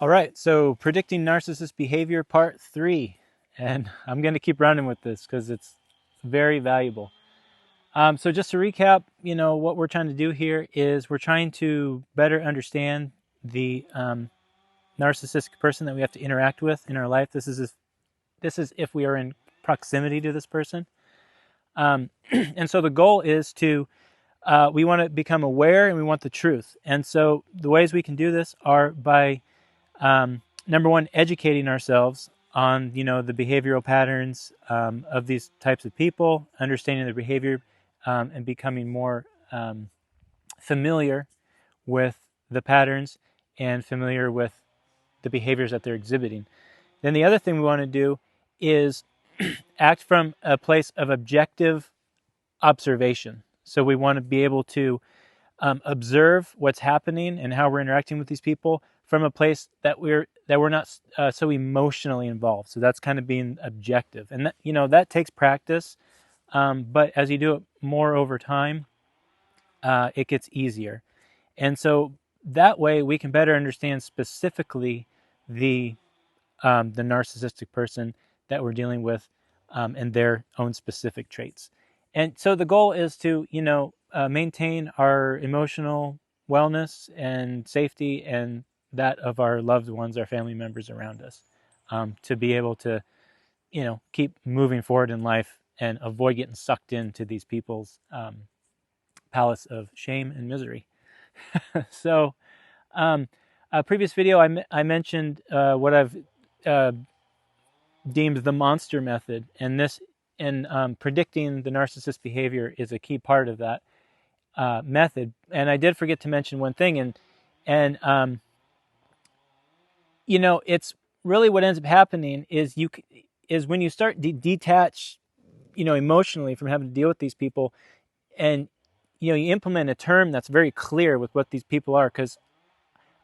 All right, so predicting narcissist behavior part 3. And I'm going to keep running with this because it's very valuable. So just to recap, what we're trying to do here is we're trying to better understand the narcissistic person that we have to interact with in our life. This is if we are in proximity to this person. And so the goal is we want to become aware and we want the truth. And so the ways we can do this are by number one, educating ourselves on the behavioral patterns of these types of people, understanding their behavior, and becoming more familiar with the patterns and familiar with the behaviors that they're exhibiting. Then the other thing we want to do is act from a place of objective observation. So we want to be able to observe what's happening and how we're interacting with these people from a place that we're not so emotionally involved. So that's kind of being objective, and that takes practice. But as you do it more over time, it gets easier, and so that way we can better understand specifically the narcissistic person that we're dealing with, and their own specific traits. And so the goal is to, maintain our emotional wellness and safety and that of our loved ones, our family members around us, to be able to, keep moving forward in life and avoid getting sucked into these people's palace of shame and misery. So, a previous video, I mentioned what I've deemed the monster method, and predicting the narcissist behavior is a key part of that method. And I did forget to mention one thing, and it's really what ends up happening is when you start detach, emotionally from having to deal with these people, and you implement a term that's very clear with what these people are, because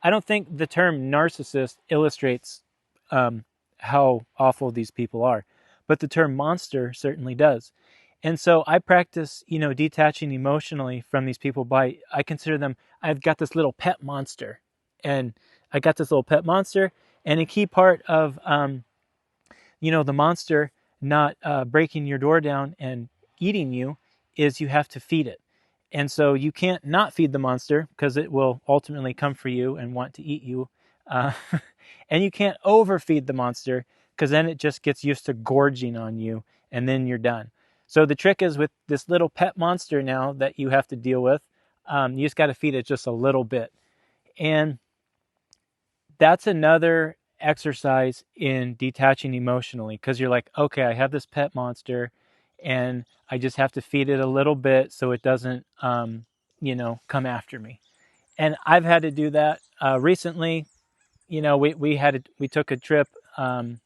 I don't think the term narcissist illustrates how awful these people are, but the term monster certainly does. And so I practice, detaching emotionally from these people I consider them, I've got this little pet monster, and I got this little pet monster, and a key part of, the monster not breaking your door down and eating you is you have to feed it. And so you can't not feed the monster because it will ultimately come for you and want to eat you. Uh, and you can't overfeed the monster because then it just gets used to gorging on you and then you're done. So the trick is with this little pet monster now that you have to deal with, you just got to feed it just a little bit. And that's another exercise in detaching emotionally, because you're like, okay, I have this pet monster and I just have to feed it a little bit so it doesn't, come after me. And I've had to do that recently. We took a trip to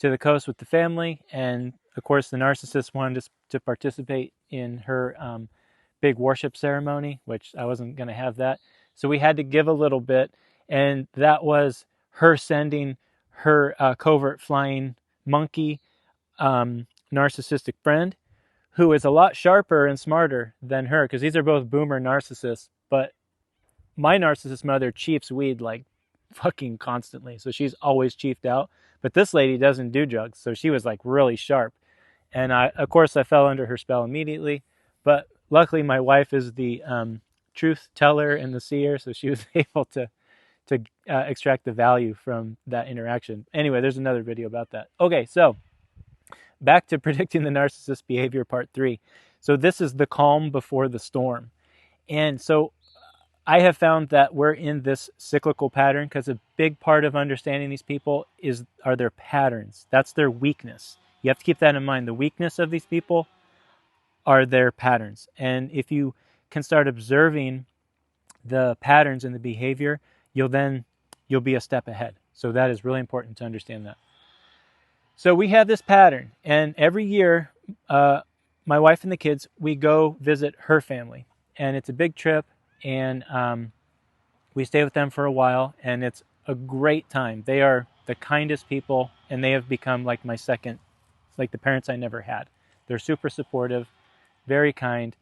the coast with the family, and of course the narcissist wanted us to participate in her big worship ceremony, which I wasn't going to have that. So we had to give a little bit, and that was her sending her covert flying monkey narcissistic friend, who is a lot sharper and smarter than her, because these are both boomer narcissists. But my narcissist mother chiefs weed like fucking constantly, so she's always chiefed out. But this lady doesn't do drugs, so she was like really sharp. And of course, I fell under her spell immediately. But luckily, my wife is the truth teller and the seer, so she was able to extract the value from that interaction. Anyway, there's another video about that. Okay, so back to predicting the narcissist behavior part 3. So this is the calm before the storm. And so I have found that we're in this cyclical pattern because a big part of understanding these people are their patterns. That's their weakness. You have to keep that in mind. The weakness of these people are their patterns. And if you can start observing the patterns and the behavior, you'll be a step ahead. So that is really important to understand that. So we have this pattern, and every year, my wife and the kids, we go visit her family, and it's a big trip, and we stay with them for a while, and it's a great time. They are the kindest people, and they have become like like the parents I never had. They're super supportive, very kind,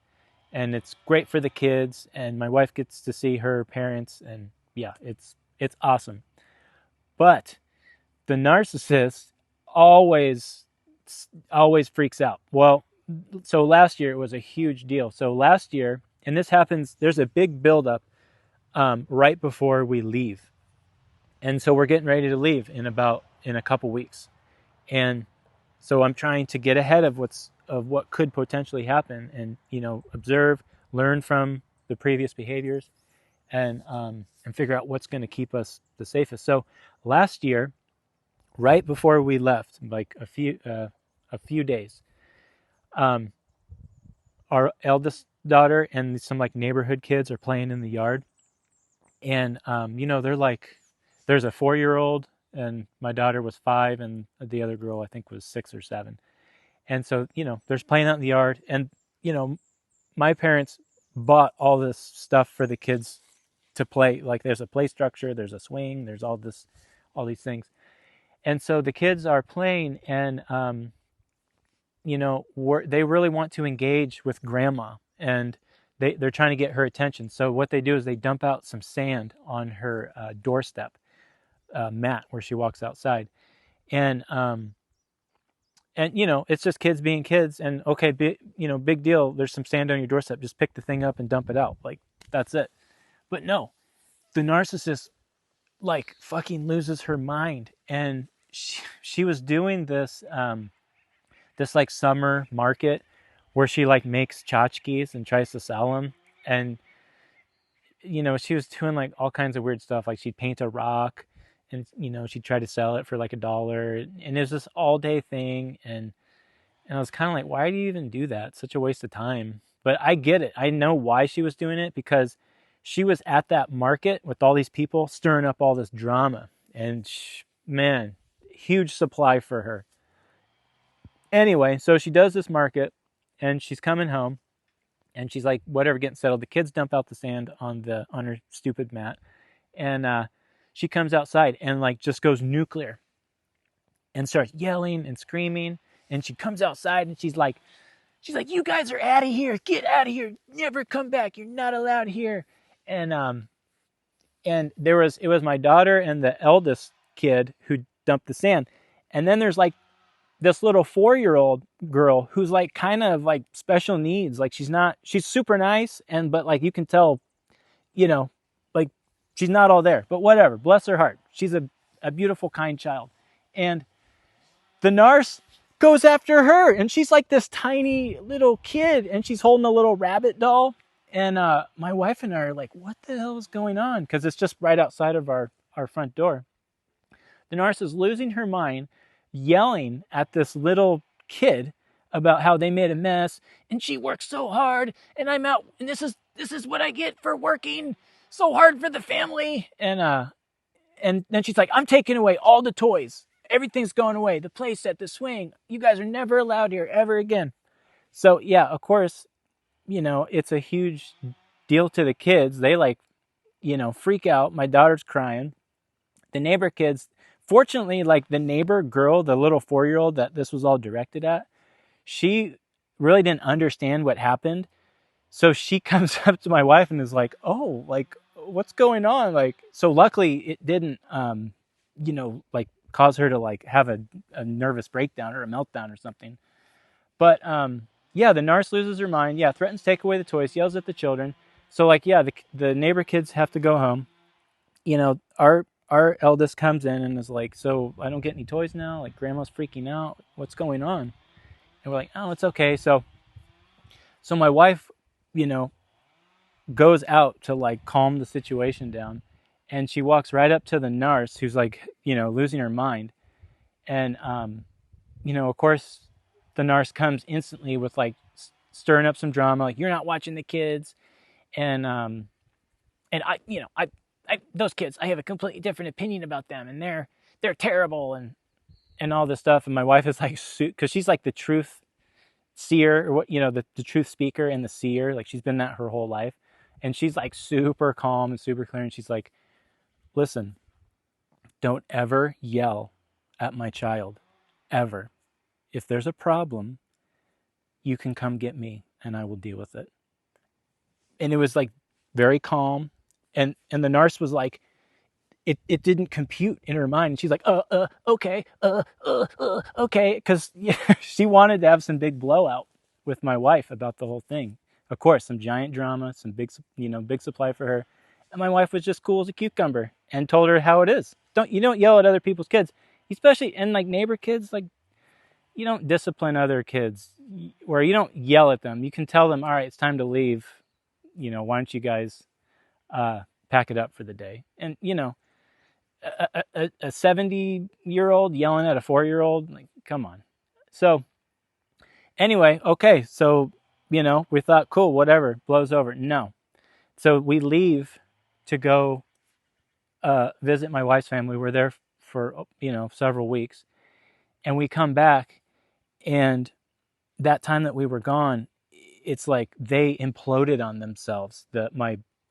and it's great for the kids, and my wife gets to see her parents, and yeah, it's awesome. But the narcissist always always freaks out. Well, so last year it was a huge deal. So last year, and this happens, there's a big buildup right before we leave, and so we're getting ready to leave in a couple weeks, and so I'm trying to get ahead of what could potentially happen, and observe, learn from the previous behaviors, and figure out what's going to keep us the safest. So last year, right before we left, like a few days, um, our eldest daughter and some like neighborhood kids are playing in the yard, and they're like, there's a 4-year-old, and my daughter was 5, and the other girl I think was 6 or 7, and so there's playing out in the yard, and you know my parents bought all this stuff for the kids to play. Like there's a play structure, there's a swing, there's all these things, and so the kids are playing, and they really want to engage with grandma, and they're trying to get her attention. So what they do is they dump out some sand on her doorstep mat where she walks outside, and it's just kids being kids, and okay, big deal. There's some sand on your doorstep. Just pick the thing up and dump it out. Like that's it. But no, the narcissist like fucking loses her mind, and she was doing this like summer market where she like makes tchotchkes and tries to sell them, and she was doing like all kinds of weird stuff. Like she'd paint a rock, and she'd try to sell it for like $1, and it was this all day thing, and I was kind of like, why do you even do that? It's such a waste of time. But I get it. I know why she was doing it, because she was at that market with all these people stirring up all this drama, and man, huge supply for her. Anyway, so she does this market, and she's coming home, and she's like, whatever, getting settled. The kids dump out the sand on her stupid mat, and she comes outside and like just goes nuclear and starts yelling and screaming. And she comes outside, and she's like, you guys are out of here. Get out of here. Never come back. You're not allowed here. And it was my daughter and the eldest kid who dumped the sand. And then there's like this little 4-year-old girl who's like kind of like special needs. Like she's super nice, but like you can tell, like she's not all there, but whatever, bless her heart. She's a beautiful, kind child. And the narc goes after her, and she's like this tiny little kid, and she's holding a little rabbit doll. And my wife and I are like, what the hell is going on? Because it's just right outside of our front door. The narc is losing her mind, yelling at this little kid about how they made a mess, and she works so hard, and I'm out, and this is what I get for working so hard for the family. And then she's like, I'm taking away all the toys. Everything's going away. The play set, the swing. You guys are never allowed here ever again. So yeah, of course, it's a huge deal to the kids. They like, freak out. My daughter's crying. The neighbor kids, fortunately, like the neighbor girl, the little 4-year-old that this was all directed at, she really didn't understand what happened. So she comes up to my wife and is like, oh, like, what's going on? Like, so luckily it didn't, like cause her to like have a nervous breakdown or a meltdown or something. But yeah, the narc loses her mind. Yeah, threatens to take away the toys, yells at the children. So like, yeah, the neighbor kids have to go home. Our eldest comes in and is like, so I don't get any toys now. Like grandma's freaking out. What's going on? And we're like, oh, it's okay. So my wife, goes out to like calm the situation down, and she walks right up to the narc who's like, losing her mind. And of course the narc comes instantly with like stirring up some drama, like, you're not watching the kids, and I those kids, I have a completely different opinion about them, and they're terrible, and all this stuff. And my wife is like, because she's like the truth seer, or what, the truth speaker and the seer, like she's been that her whole life, and she's like super calm and super clear, and she's like, listen, don't ever yell at my child, ever. If there's a problem, you can come get me and I will deal with it. And it was like very calm, and the narc was like, it didn't compute in her mind. And she's like, okay, okay. Cause yeah, she wanted to have some big blowout with my wife about the whole thing. Of course, some giant drama, some big, big supply for her. And my wife was just cool as a cucumber and told her how it is. You don't yell at other people's kids, especially, and like neighbor kids, like you don't discipline other kids where you don't yell at them. You can tell them, all right, it's time to leave. Why don't you guys pack it up for the day? And, a 70-year-old yelling at a 4-year-old, like, come on. So anyway, okay. So, we thought, cool, whatever, blows over. No. So we leave to go visit my wife's family. We're there for, several weeks. And we come back, and that time that we were gone, it's like they imploded on themselves. The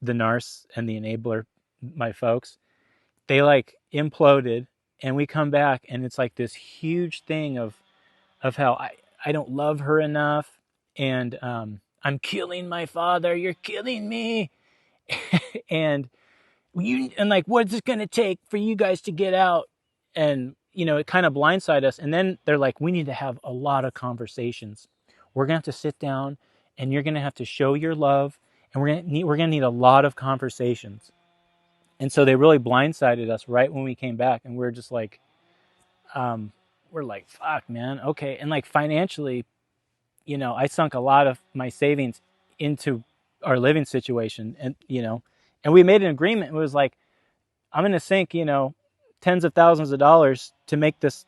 narc and the enabler, my folks, they like imploded, and we come back, and it's like this huge thing of how I don't love her enough, and I'm killing my father. You're killing me, and like, what's it gonna take for you guys to get out? And it kind of blindsided us. And then they're like, we need to have a lot of conversations. We're gonna have to sit down, and you're gonna have to show your love, and we're gonna need a lot of conversations. And so they really blindsided us right when we came back, and we're just like, we're like, fuck, man, okay. And like financially, I sunk a lot of my savings into our living situation, and and we made an agreement. It was like, I'm going to sink, tens of thousands of dollars to make this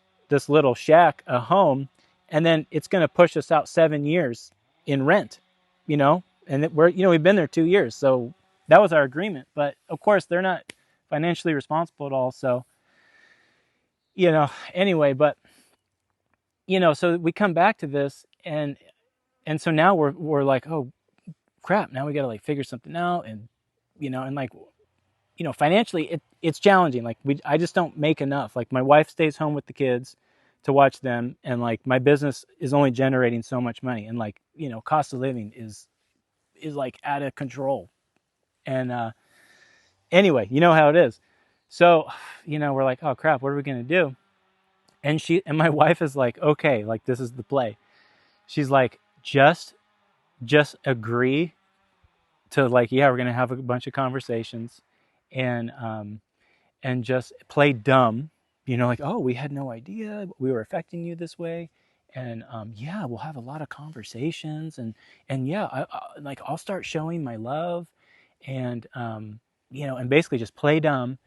little shack a home, and then it's going to push us out 7 years in rent, and we've been there 2 years, so that was our agreement. But of course, they're not financially responsible at all. So, anyway, but so we come back to this, and so now we're like, oh crap, now we got to like figure something out, and and like, financially it's challenging. Like I just don't make enough. Like my wife stays home with the kids to watch them, and like my business is only generating so much money, and like, cost of living is like out of control. And anyway, you know how it is. So, we're like, oh crap, what are we going to do? And my wife is like, okay, like this is the play. She's like, just agree to like, yeah, we're going to have a bunch of conversations, and just play dumb, like, oh, we had no idea we were affecting you this way. And yeah, we'll have a lot of conversations, and yeah, like I'll start showing my love, and and basically just play dumb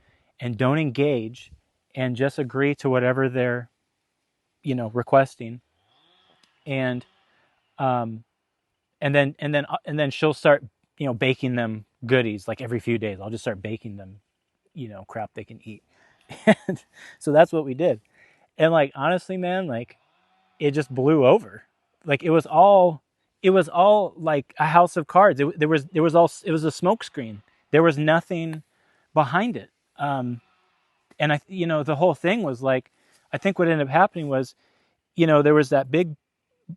and don't engage, and just agree to whatever they're requesting. And then she'll start baking them goodies like every few days. I'll just start baking them crap they can eat. And so that's what we did. And like, honestly, man, like it just blew over. Like it was all like a house of cards. It was a smoke screen. There was nothing behind it. And the whole thing was like, I think what ended up happening was, there was that big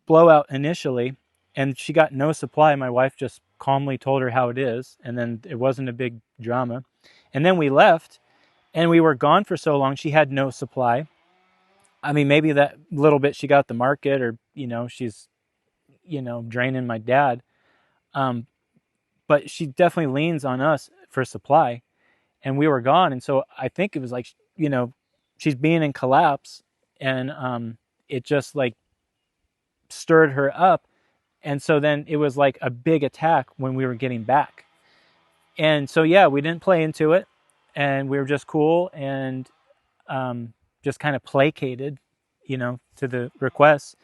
blowout initially, and she got no supply. My wife just calmly told her how it is, and then it wasn't a big drama. And then we left, and we were gone for so long, she had no supply. I mean, maybe that little bit she got the market, or she's draining my dad. But she definitely leans on us for supply, and we were gone. And so I think it was like, she's being in collapse, and it just like stirred her up. And so then it was like a big attack when we were getting back. And so, yeah, we didn't play into it, and we were just cool, and just kind of placated, to the requests,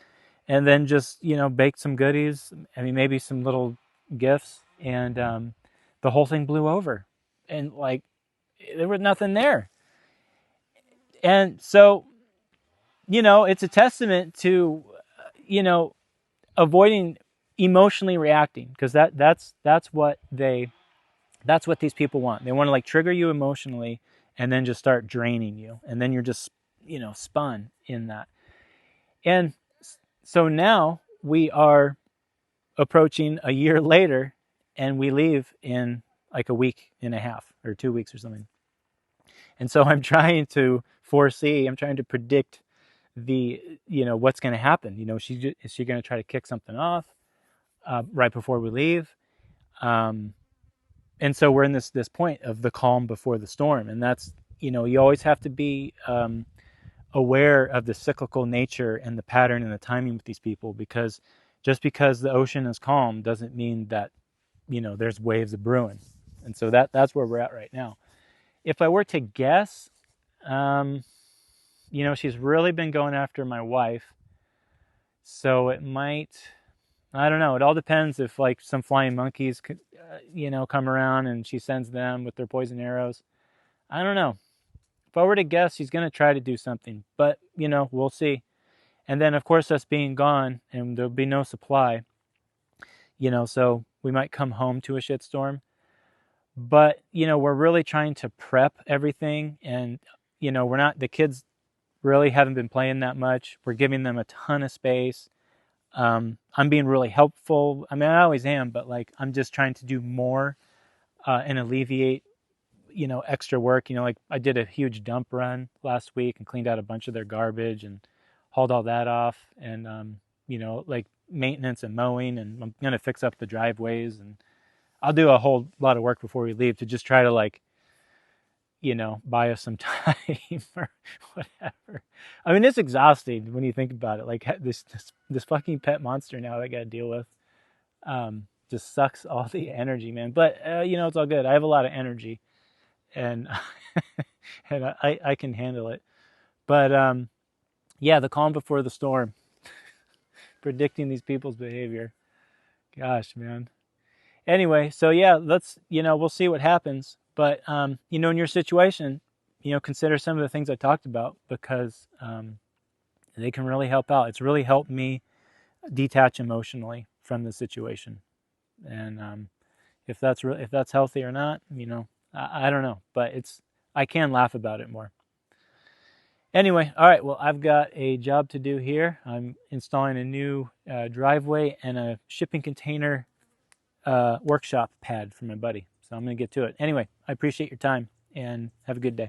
and then just, baked some goodies. I mean, maybe some little gifts, and the whole thing blew over, and like there was nothing there. And so, it's a testament to, avoiding emotionally reacting, because that's what these people want. They want to like trigger you emotionally, and then just start draining you, and then you're just spun in that. And so now we are approaching a year later, and we leave in like a week and a half or 2 weeks or something. And so I'm trying to foresee, I'm trying to predict the, what's going to happen. Is she going to try to kick something off right before we leave? And so we're in this point of the calm before the storm. And that's, you always have to be aware of the cyclical nature and the pattern and the timing with these people, because just because the ocean is calm doesn't mean that, there's waves of brewing. And so that's where we're at right now. If I were to guess, she's really been going after my wife. So it might, I don't know. It all depends if like some flying monkeys, come around and she sends them with their poison arrows. I don't know. If I were to guess, she's going to try to do something, but we'll see. And then of course us being gone and there'll be no supply, so we might come home to a shitstorm. But, we're really trying to prep everything, and, the kids really haven't been playing that much. We're giving them a ton of space. I'm being really helpful. I mean, I always am, but like, I'm just trying to do more and alleviate, extra work. Like I did a huge dump run last week and cleaned out a bunch of their garbage and hauled all that off. And, like maintenance and mowing, and I'm going to fix up the driveways, and I'll do a whole lot of work before we leave to just try to like, buy us some time or whatever. I mean, it's exhausting when you think about it. Like this fucking pet monster now that I got to deal with, just sucks all the energy, man. But it's all good. I have a lot of energy, and and I can handle it. But yeah, the calm before the storm, predicting these people's behavior. Gosh, man. Anyway, so yeah, we'll see what happens. But, in your situation, consider some of the things I talked about, because they can really help out. It's really helped me detach emotionally from the situation. And if that's healthy or not, I don't know. But I can laugh about it more. Anyway, all right, well, I've got a job to do here. I'm installing a new driveway and a shipping container workshop pad for my buddy. So I'm going to get to it. Anyway, I appreciate your time, and have a good day.